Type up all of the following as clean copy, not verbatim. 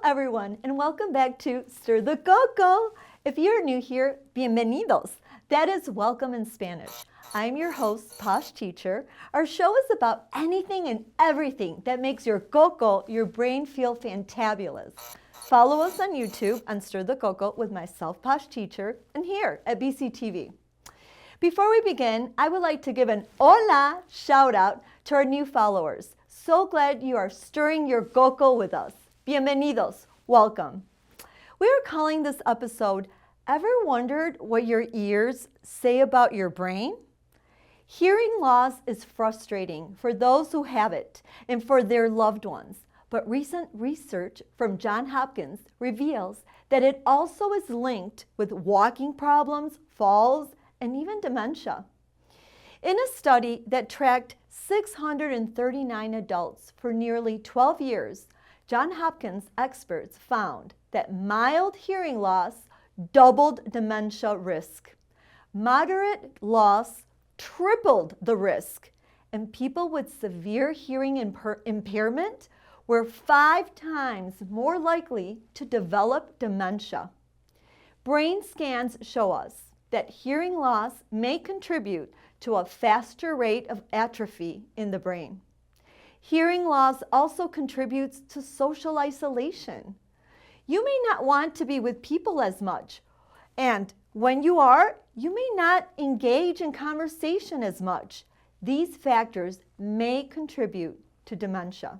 everyone, and welcome back to Stir the Coco. If you're new here, bienvenidos. That is welcome in Spanish. I'm your host, Posh Teacher. Our show is about anything and everything that makes your coco, your brain, feel fantabulous. Follow us on YouTube on Stir the Coco with myself, Posh Teacher, and here at BCTV. Before we begin, I would like to give an hola shout out to our new followers. So glad you are stirring your coco with us. Bienvenidos. Welcome. We are calling this episode, Ever Wondered What Your Ears Say About Your Brain? Hearing loss is frustrating for those who have it and for their loved ones. But recent research from Johns Hopkins reveals that it also is linked with walking problems, falls, and even dementia. In a study that tracked 639 adults for nearly 12 years, Johns Hopkins experts found that mild hearing loss doubled dementia risk. Moderate loss tripled the risk, and people with severe hearing impairment were 5 times more likely to develop dementia. Brain scans show us that hearing loss may contribute to a faster rate of atrophy in the brain. Hearing loss also contributes to social isolation. You may not want to be with people as much, and when you are, you may not engage in conversation as much. These factors may contribute to dementia.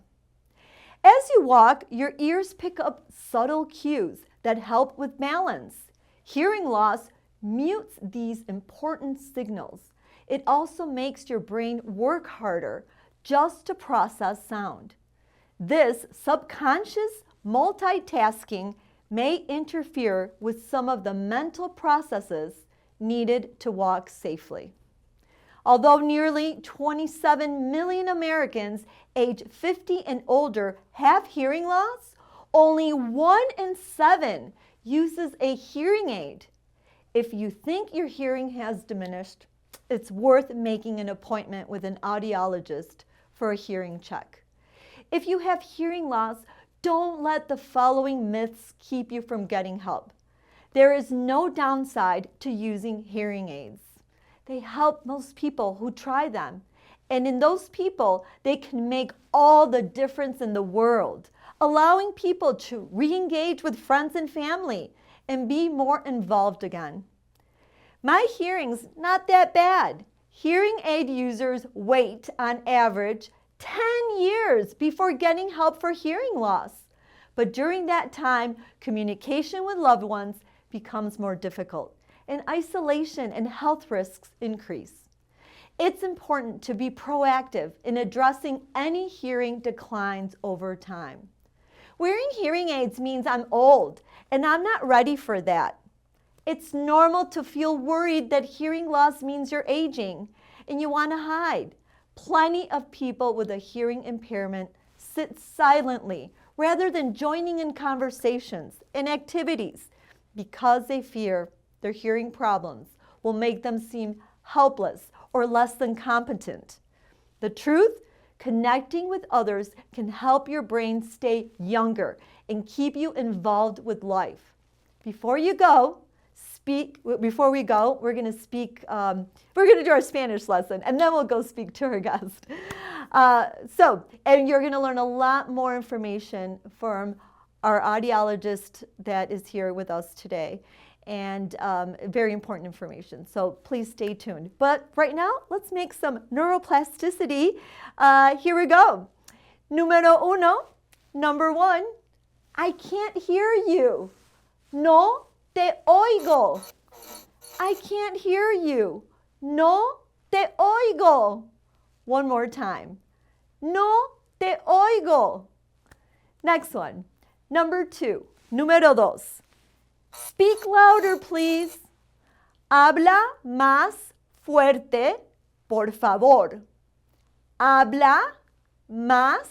As you walk, your ears pick up subtle cues that help with balance. Hearing loss mutes these important signals. It also makes your brain work harder just to process sound. This subconscious multitasking may interfere with some of the mental processes needed to walk safely. Although nearly 27 million Americans age 50 and older have hearing loss, only 1 in 7 uses a hearing aid. If you think your hearing has diminished, it's worth making an appointment with an audiologist for a hearing check. If you have hearing loss, don't let the following myths keep you from getting help. There is no downside to using hearing aids. They help most people who try them. And in those people, they can make all the difference in the world, allowing people to re-engage with friends and family and be more involved again. My hearing's not that bad. Hearing aid users wait on average 10 years before getting help for hearing loss. But during that time, communication with loved ones becomes more difficult, and isolation and health risks increase. It's important to be proactive in addressing any hearing declines over time. Wearing hearing aids means I'm old, and I'm not ready for that. It's normal to feel worried that hearing loss means you're aging and you want to hide. Plenty of people with a hearing impairment sit silently rather than joining in conversations and activities because they fear their hearing problems will make them seem helpless or less than competent. The truth, connecting with others can help your brain stay younger and keep you involved with life. Before we go, we're going to do our Spanish lesson, and then we'll go speak to our guest. And you're going to learn a lot more information from our audiologist that is here with us today, and very important information. So please stay tuned. But right now, let's make some neuroplasticity. Here we go. Number 1, I can't hear you. No te oigo. I can't hear you. No te oigo. One more time. No te oigo. Next one. Number 2. Número 2. Speak louder, please. Habla más fuerte, por favor. Habla más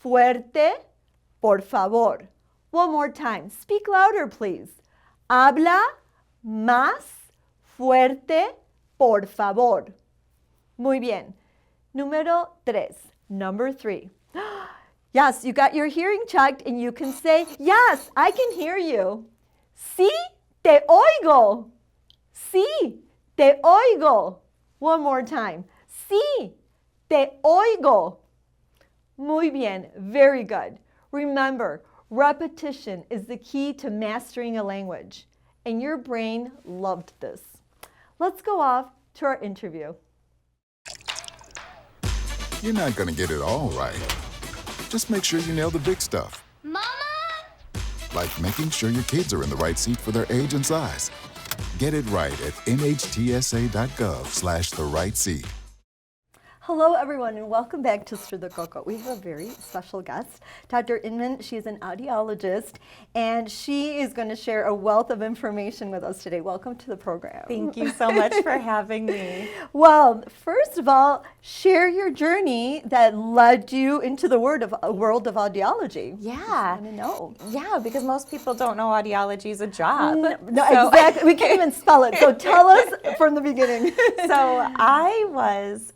fuerte, por favor. One more time. Speak louder, please. Habla más fuerte, por favor. Muy bien. Número 3. Number 3. Yes, you got your hearing checked and you can say, yes, I can hear you. Sí, te oigo. Sí, te oigo. One more time. Sí, te oigo. Muy bien, very good. Remember, repetition is the key to mastering a language, and your brain loved this. Let's go off to our interview. You're not going to get it all right. Just make sure you nail the big stuff. Mama! Like making sure your kids are in the right seat for their age and size. Get it right at nhtsa.gov/the right seat. Hello, everyone, and welcome back to Stir the Coco. We have a very special guest, Dr. Inman. She is an audiologist, and she is going to share a wealth of information with us today. Welcome to the program. Thank you so much for having me. Well, first of all, share your journey that led you into the world of audiology. Yeah. I want to know. Yeah, because most people don't know audiology is a job. No, exactly. We can't even spell it. So tell us from the beginning. So I was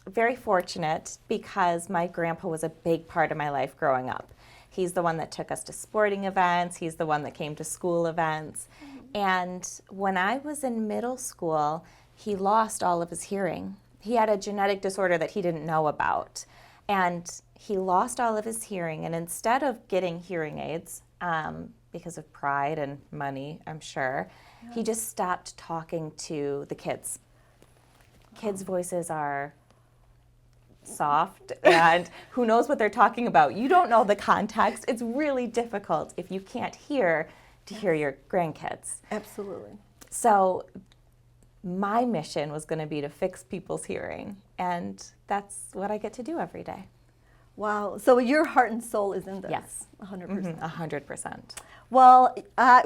very fortunate because my grandpa was a big part of my life growing up. He's the one that took us to sporting events. He's the one that came to school events. And when I was in middle school, he lost all of his hearing. He had a genetic disorder that he didn't know about. And he lost all of his hearing. And instead of getting hearing aids, because of pride and money, I'm sure, he just stopped talking to the kids. Kids' voices are soft, and who knows what they're talking about. You don't know the context. It's really difficult if you can't hear to hear your grandkids. Absolutely. So my mission was going to be to fix people's hearing, and that's what I get to do every day. Wow. So your heart and soul is in this. Yes. 100%. 100%. Well,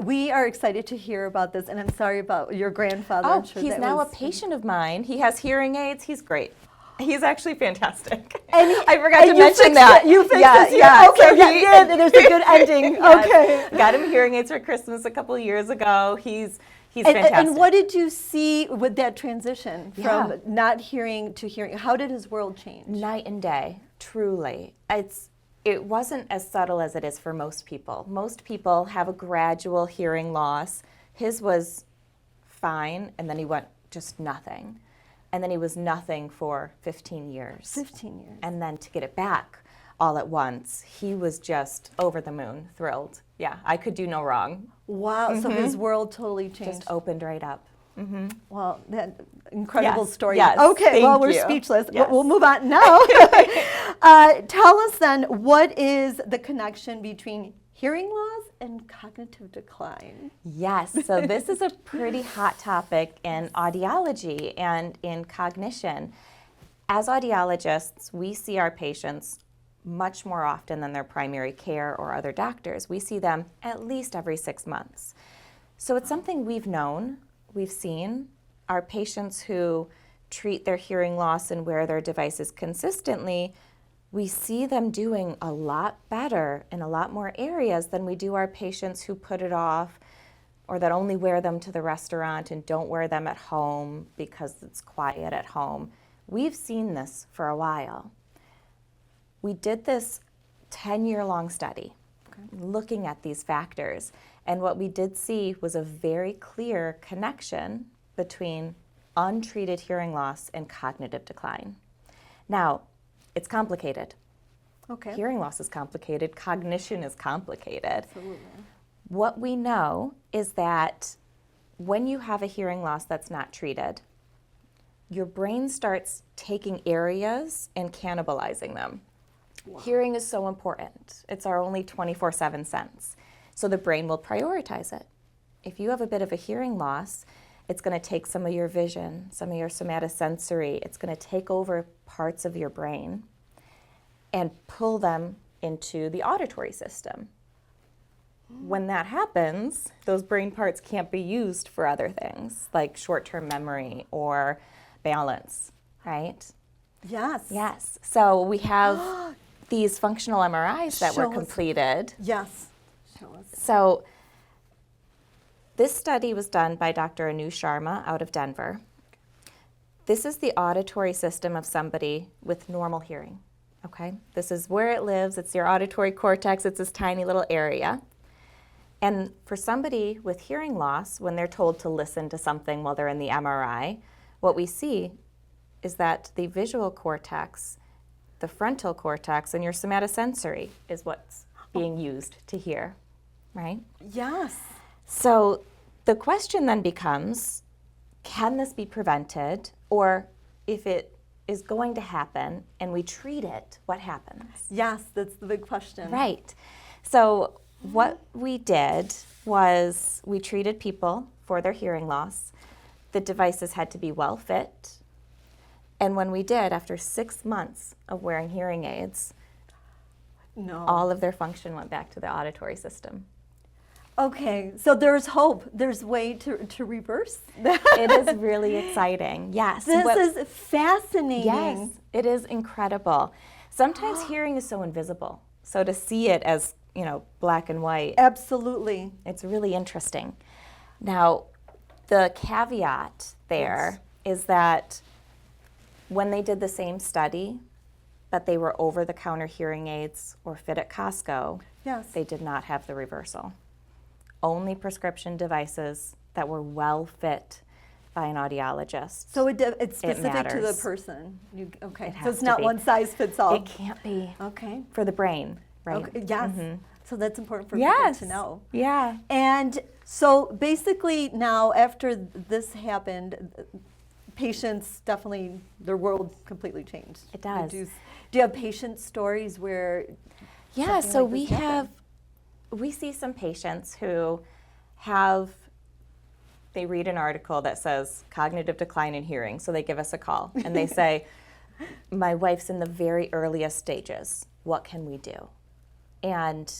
we are excited to hear about this, and I'm sorry about your grandfather. Oh, I'm sure he's that now was, a patient of mine. He has hearing aids. He's great. He's actually fantastic. And I forgot to mention fixed that. It. You fixed yeah, his yeah. ear. Okay, So yeah, there's a good ending. Yes. Okay. Got him hearing aids for Christmas a couple of years ago. He's fantastic. And what did you see with that transition from Yeah. not hearing to hearing? How did his world change? Night and day, truly. It wasn't as subtle as it is for most people. Most people have a gradual hearing loss. His was fine, and then he went just nothing. And then he was nothing for 15 years. 15 years. And then to get it back all at once, he was just over the moon, thrilled. Yeah, I could do no wrong. Wow. So his world totally changed. Just opened right up. Well, that incredible Yes, story. yes, Okay, well, thank we're you. speechless. Yes. We'll move on now. Tell us then, what is the connection between hearing loss and cognitive decline? Yes, so this is a pretty hot topic in audiology and in cognition. As audiologists, we see our patients much more often than their primary care or other doctors. We see them at least every 6 months. So it's something we've known, we've seen. Our patients who treat their hearing loss and wear their devices consistently, we see them doing a lot better in a lot more areas than we do our patients who put it off or that only wear them to the restaurant and don't wear them at home because it's quiet at home. We've seen this for a while. We did this 10-year-long study looking at these factors, and what we did see was a very clear connection between untreated hearing loss and cognitive decline. Now, it's complicated. Okay. Hearing loss is complicated. Cognition is complicated. Absolutely. What we know is that when you have a hearing loss that's not treated, your brain starts taking areas and cannibalizing them. Wow. Hearing is so important. It's our only 24/7 sense. So the brain will prioritize it. If you have a bit of a hearing loss, it's going to take some of your vision, some of your somatosensory. It's going to take over parts of your brain and pull them into the auditory system. When that happens, those brain parts can't be used for other things like short-term memory or balance, right? Yes. Yes. So we have these functional MRIs that Show were us. completed. Yes. Show us. So this study was done by Dr. Anu Sharma out of Denver. This is the auditory system of somebody with normal hearing, Okay, this is where it lives. It's your auditory cortex. It's this tiny little area. And for somebody with hearing loss, when they're told to listen to something while they're in the MRI, what we see is that the visual cortex, the frontal cortex, and your somatosensory is what's being used to hear, right? Yes. So the question then becomes, can this be prevented? Or if it is going to happen and we treat it, what happens? Yes, that's the big question. Right. So what we did was we treated people for their hearing loss. The devices had to be well fit. And when we did, after 6 months of wearing hearing aids, all of their function went back to the auditory system. Okay, so there's hope. There's way to reverse that. It is really exciting. Yes. This is fascinating. Yes, it is incredible. Sometimes hearing is so invisible. So to see it as, black and white, Absolutely. it's really interesting. Now, the caveat there is that when they did the same study, but they were over-the-counter hearing aids or fit at Costco, Yes. they did not have the reversal. Only prescription devices that were well fit by an audiologist. So it's specific to the matters. person. Okay, It so has it's to not be. one size fits all. It can't be Okay. for the brain, right? Okay. Yes. So that's important for Yes. people to know. Yeah. And so basically now after this happened, patients definitely, their world completely changed. It does. Do you have patient stories where Yeah, something so like this happened? we see some patients who they read an article that says cognitive decline in hearing, so they give us a call and they say, my wife's in the very earliest stages, what can we do? And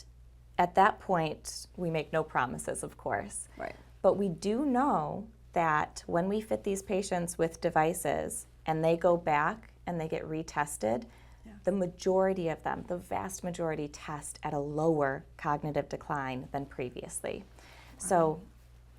at that point, we make no promises, of course. Right. But we do know that when we fit these patients with devices and they go back and they get retested, the majority of them, the vast majority, test at a lower cognitive decline than previously. So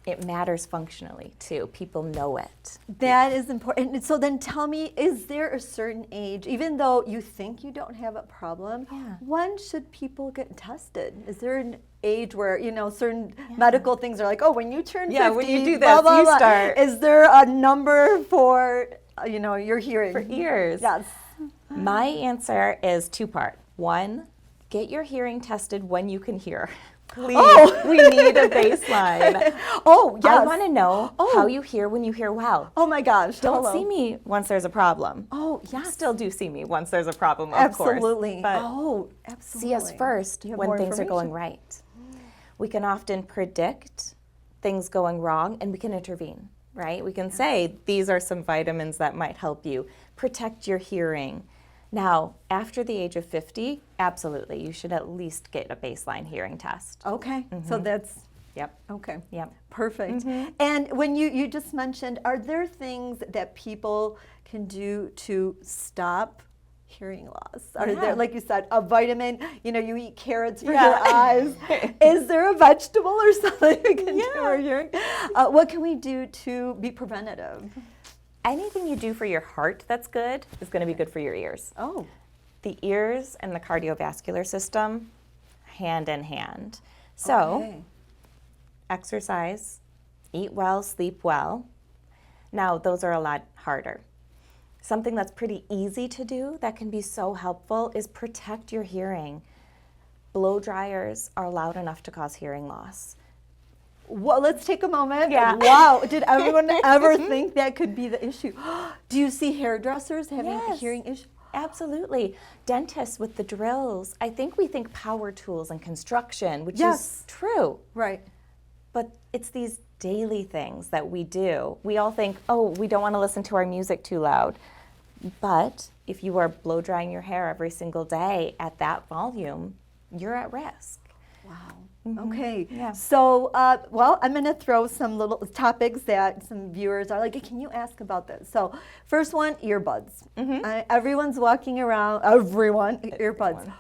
it matters functionally too. People know it. That is important. And so then tell me, is there a certain age, even though you think you don't have a problem, when should people get tested? Is there an age where, certain medical things are like, oh, when you turn 50, when you do blah, this, blah, you blah. start. Is there a number for, your hearing? For ears. Yes. My answer is two-part. One, get your hearing tested when you can hear. Please, we need a baseline. Oh, yes. I want to know how you hear when you hear well. Oh my gosh. Don't hello. see me once there's a problem. Oh, You yes. still do see me once there's a problem, of course. Absolutely. But Absolutely. see us first You have when more things are going information. right. We can often predict things going wrong and we can intervene, right? We can say, these are some vitamins that might help you protect your hearing. Now, after the age of 50, absolutely, you should at least get a baseline hearing test. Okay. So that's Yep. okay. Yep. Perfect. And when you just mentioned, are there things that people can do to stop hearing loss? Are there, like you said, a vitamin? You eat carrots for your eyes. Is there a vegetable or something you can do for hearing? What can we do to be preventative? Anything you do for your heart that's good is going to be good for your ears. Oh. The ears and the cardiovascular system, hand in hand. So, exercise, eat well, sleep well. Now, those are a lot harder. Something that's pretty easy to do that can be so helpful is protect your hearing. Blow dryers are loud enough to cause hearing loss. Well, let's take a moment. Yeah. Wow. Did everyone ever think that could be the issue? Do you see hairdressers having a hearing issue? Absolutely. Dentists with the drills. I think we think power tools and construction, which Yes. is true. Right. But it's these daily things that we do. We all think, oh, we don't want to listen to our music too loud. But if you are blow drying your hair every single day at that volume, you're at risk. Wow. Okay. Yeah. So, I'm going to throw some little topics that some viewers are like, hey, can you ask about this? So, first one, earbuds. Everyone's walking around, earbuds.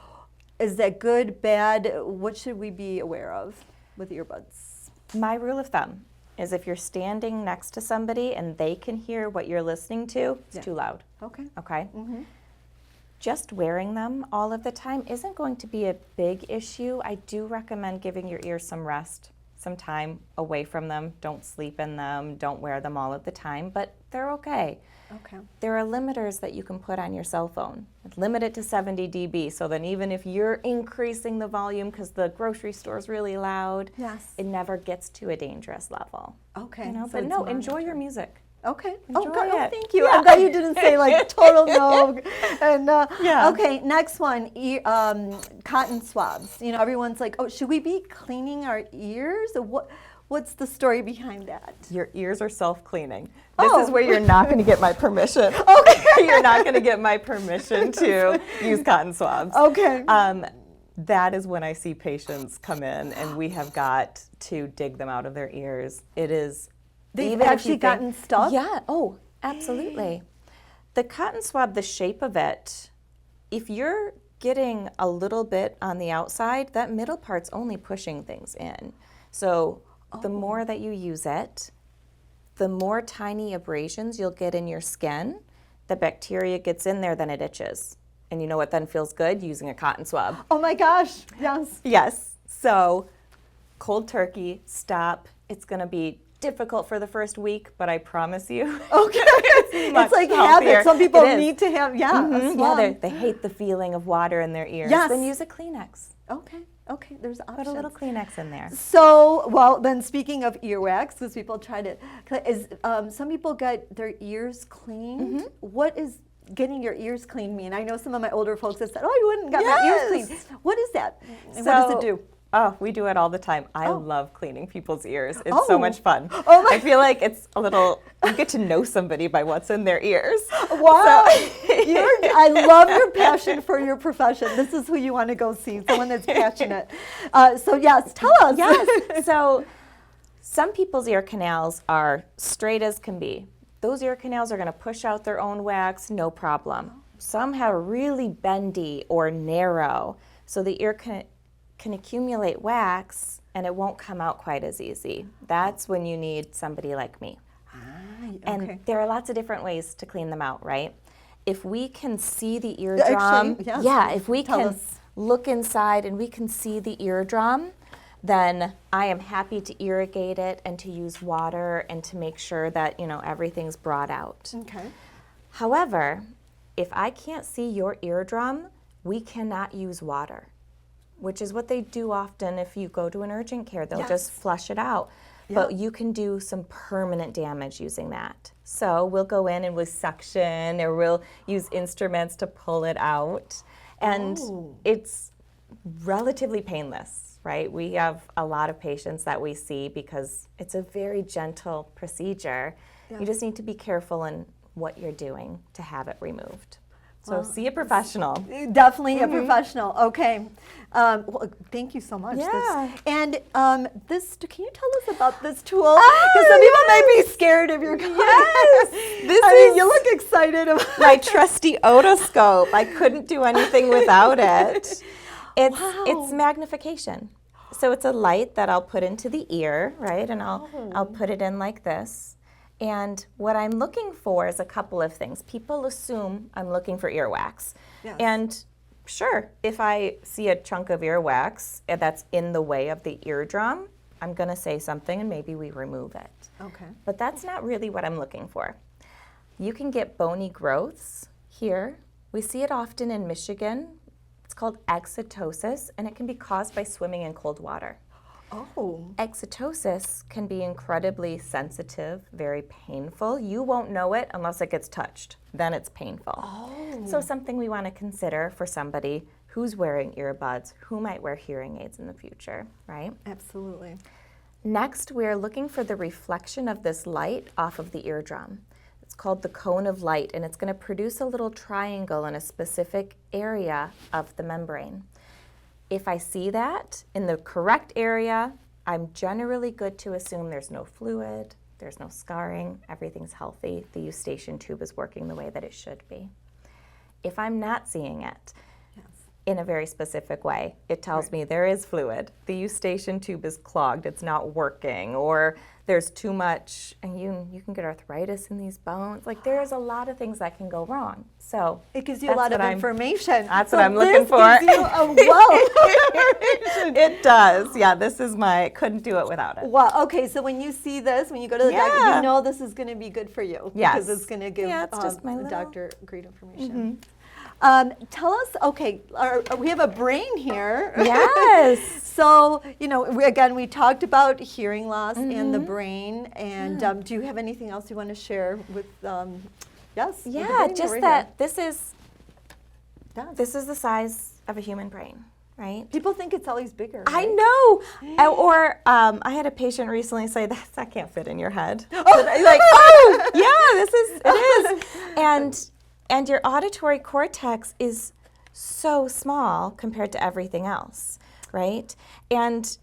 Is that good, bad? What should we be aware of with earbuds? My rule of thumb is if you're standing next to somebody and they can hear what you're listening to, it's too loud. Okay. Okay? just wearing them all of the time isn't going to be a big issue. I do recommend giving your ears some rest, some time away from them. Don't sleep in them, don't wear them all of the time, but they're okay. Okay. There are limiters that you can put on your cell phone. Limit it to 70 dB, so then even if you're increasing the volume because the grocery store is really loud, Yes. it never gets to a dangerous level. Okay. You know, so but it's no, enjoy monitored. your music. Okay. Enjoy God, it. thank you. I'm glad you didn't say like total no. And Yeah. Okay, next one, cotton swabs. You know, everyone's like, oh, should we be cleaning our ears? Or what's the story behind that? Your ears are self-cleaning. This Oh. is where you're not going to get my permission. Okay. You're not going to get my permission to use cotton swabs. Okay. That is when I see patients come in and we have got to dig them out of their ears. It is They've even if you actually think- gotten stuck? Yeah. Oh, absolutely. The cotton swab, the shape of it, if you're getting a little bit on the outside, that middle part's only pushing things in. So the more that you use it, the more tiny abrasions you'll get in your skin. The bacteria gets in there, then it itches. And you know what then feels good? Using a cotton swab. Oh my gosh, yes. Yes. So cold turkey, stop. It's going to be difficult for the first week, but I promise you. Okay. much It's like healthier. habit. Some people It is. need to have, a Yeah, swab. they hate the feeling of water in their ears. Yes. Then use a Kleenex. Okay, there's options. Put a little Kleenex in there. So, well, then speaking of earwax, because people try to, some people get their ears cleaned. Mm-hmm. What is getting your ears cleaned mean? I know some of my older folks have said, oh, you wouldn't got my ears cleaned. Yes. What is that? And what does it do? Oh, we do it all the time. I Oh. love cleaning people's ears. It's Oh. so much fun. Oh my- I feel like it's a little, you get to know somebody by what's in their ears. Wow. I love your passion for your profession. This is who you want to go see, someone that's passionate. So yes, tell us. Yes. So some people's ear canals are straight as can be. Those ear canals are going to push out their own wax, no problem. Some have really bendy or narrow, so the ear can accumulate wax and it won't come out quite as easy. That's when you need somebody like me. And Okay. there are lots of different ways to clean them out, right? If we can see the eardrum, yes, if we tell can us. look inside and we can see the eardrum, then I am happy to irrigate it and to use water and to make sure that, everything's brought out. Okay. However, if I can't see your eardrum, we cannot use water, which is what they do often if you go to an urgent care. They'll just flush it out. But you can do some permanent damage using that. So we'll go in and we'll suction or we'll use instruments to pull it out. And it's relatively painless, right? We have a lot of patients that we see because it's a very gentle procedure. You just need to be careful in what you're doing to have it removed. So see a professional. Definitely a professional. Okay. Well, thank you so much. Yeah. Can you tell us about this tool? Because some people might be scared of your Yes. You look excited about My trusty otoscope. I couldn't do anything without it. It's magnification. So it's a light that I'll put into the ear, right? And I'll put it in like this. And what I'm looking for is a couple of things. People assume I'm looking for earwax. Yes. And sure, if I see a chunk of earwax that's in the way of the eardrum, I'm going to say something and maybe we remove it. Okay. But that's not really what I'm looking for. You can get bony growths here. We see it often in Michigan. It's called exotosis, and it can be caused by swimming in cold water. Oh. Exotosis can be incredibly sensitive, very painful. You won't know it unless it gets touched. Then it's painful. So something we want to consider for somebody who's wearing earbuds, who might wear hearing aids in the future, right? Absolutely. Next, we're looking for the reflection of this light off of the eardrum. It's called the cone of light, and it's going to produce a little triangle in a specific area of the membrane. If I see that in the correct area, I'm generally good to assume there's no fluid, there's no scarring, everything's healthy, the eustachian tube is working the way that it should be. If I'm not seeing it, in a very specific way. It tells me there is fluid. The eustachian tube is clogged. It's not working. Or there's too much, and you can get arthritis in these bones. Like, there's a lot of things that can go wrong. So it gives you a lot of information. That's what I'm looking for. This gives you a wealth of information. It does. Yeah, this is couldn't do it without it. Wow. Okay, so when you see this, when you go to the doctor, you know this is going to be good for you. Yes. Because it's going to give it's just my the doctor great information. Mm-hmm. Tell us, okay, we have a brain here. Yes. So, we talked about hearing loss and the brain. And do you have anything else you want to share with, yes? Yeah, just that this is the size of a human brain, right? People think it's always bigger. I right? know. Or I had a patient recently say, that can't fit in your head. Like, oh, yeah, it is. And your auditory cortex is so small compared to everything else, right? And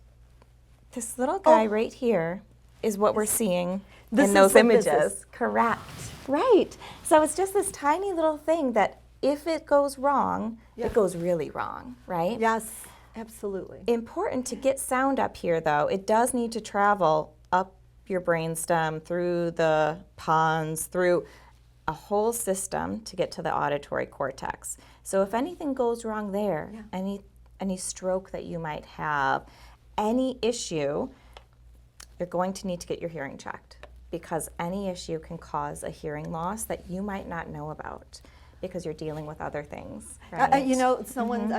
this little guy right here is what we're seeing in those images. Correct. Right. So it's just this tiny little thing that if it goes wrong, it goes really wrong, right? Yes, absolutely. Important to get sound up here, though. It does need to travel up your brainstem, through the pons, through a whole system to get to the auditory cortex. So if anything goes wrong there, any stroke that you might have, any issue, you're going to need to get your hearing checked, because any issue can cause a hearing loss that you might not know about because you're dealing with other things. Right? I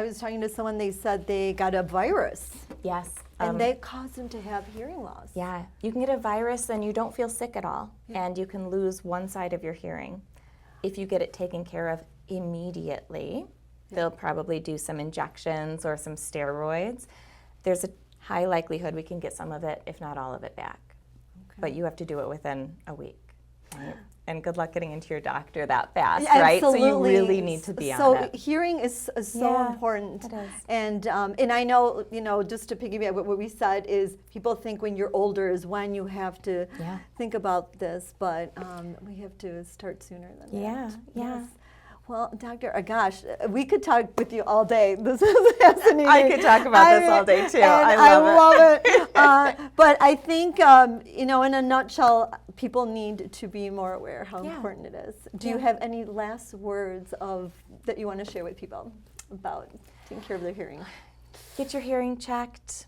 was talking to someone, they said they got a virus. Yes. And they caused them to have hearing loss. Yeah, you can get a virus and you don't feel sick at all, and you can lose one side of your hearing. If you get it taken care of immediately, they'll probably do some injections or some steroids. There's a high likelihood we can get some of it, if not all of it, back. Okay. But you have to do it within a week. Right? And good luck getting into your doctor that fast, right? Absolutely. So you really need to be on it. So hearing is so important. It is. And I know, just to piggyback what we said is people think when you're older is when you have to think about this, but we have to start sooner than that. Yeah. Yes. Well, Doctor, gosh, we could talk with you all day. This is fascinating. I could talk about this all day, too. I love it. But I think, in a nutshell, people need to be more aware how important it is. Do you have any last words that you want to share with people about taking care of their hearing? Get your hearing checked.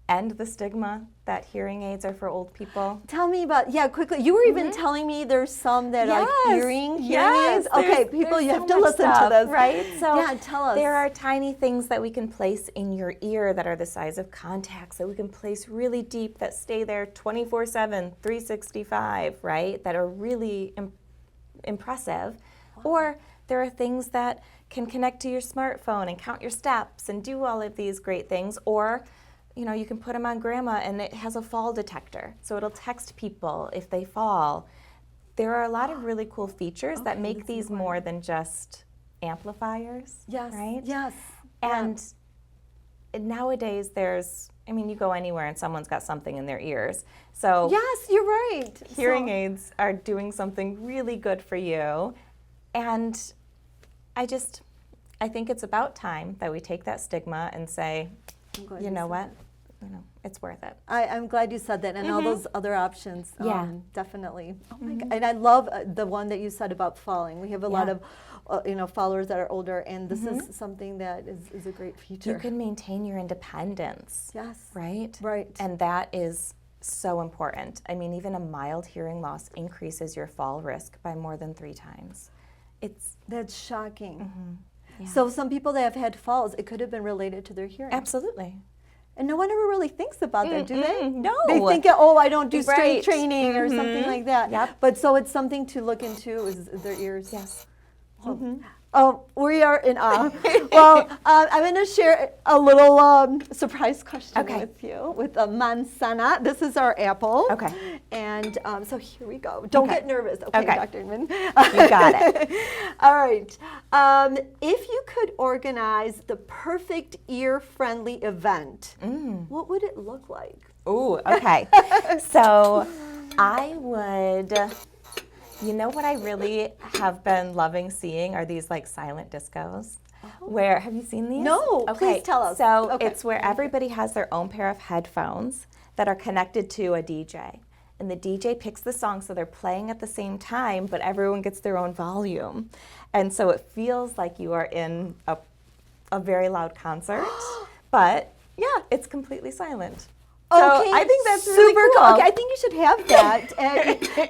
End the stigma that hearing aids are for old people. Tell me about, quickly. You were even telling me there's some that are hearing aids. Okay, people, you have to listen to this. Right? So tell us. There are tiny things that we can place in your ear that are the size of contacts, that we can place really deep, that stay there 24/7, 365, right? That are really impressive. Wow. Or there are things that can connect to your smartphone and count your steps and do all of these great things. Or you can put them on grandma and it has a fall detector. So it'll text people if they fall. There are a lot of really cool features that make these more than just amplifiers. Yes. Right? Yes. And nowadays you go anywhere and someone's got something in their ears. So yes, you're right. Hearing aids are doing something really good for you. And I think it's about time that we take that stigma and say, you know what? It's worth it. I'm glad you said that, and all those other options. Definitely. Oh my God! And I love the one that you said about falling. We have a lot of, followers that are older, and this is something that is a great feature. You can maintain your independence. Yes. Right. Right. And that is so important. Even a mild hearing loss increases your fall risk by more than 3 times. That's shocking. Mm-hmm. Yeah. So some people that have had falls, it could have been related to their hearing. Absolutely. And no one ever really thinks about that, do they? No. They think, I don't do strength training or something like that. Yep. But so it's something to look into, is their ears. Yes. Oh, we are in awe. Well, I'm going to share a little surprise question with you with a Manzana. This is our apple. Okay. And so here we go. Don't get nervous. Okay, Dr. Inman. You got it. All right. If you could organize the perfect ear-friendly event, what would it look like? Ooh, okay. So I would... what I really have been loving seeing are these silent discos. where, have you seen these? No, please tell us. So Okay. it's where everybody has their own pair of headphones that are connected to a DJ. And the DJ picks the song, so they're playing at the same time, but everyone gets their own volume. And so it feels like you are in a very loud concert, but yeah, it's completely silent. So Okay, I think that's super really cool. Okay, I think you should have that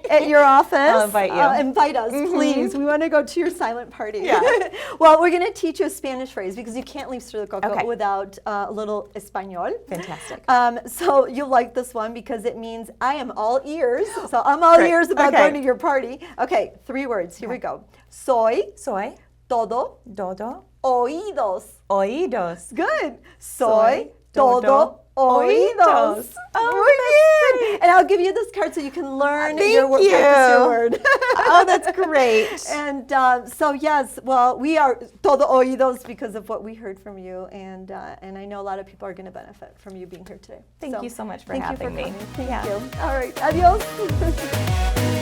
at your office. I'll invite you. Invite us, please. We want to go to your silent party. Yeah. Well, we're going to teach you a Spanish phrase because you can't leave Stir the Coco Okay. without a little Español. Fantastic. So you'll like this one because it means I am all ears. So I'm all Great. ears about Okay. going to your party. Okay, 3 words. Here we go. Soy Soy, todo todo, oídos. oídos. Good. Soy todo todo oídos. oídos. Oh, Muy that's bien. And I'll give you this card so you can learn Thank your word. you. Practice your word. Oh, that's great. And so yes, well, we are todo oídos because of what we heard from you, and I know a lot of people are going to benefit from you being here today. Thank you so much for thank having you for me. coming. Thank Yeah. you. All right, adios.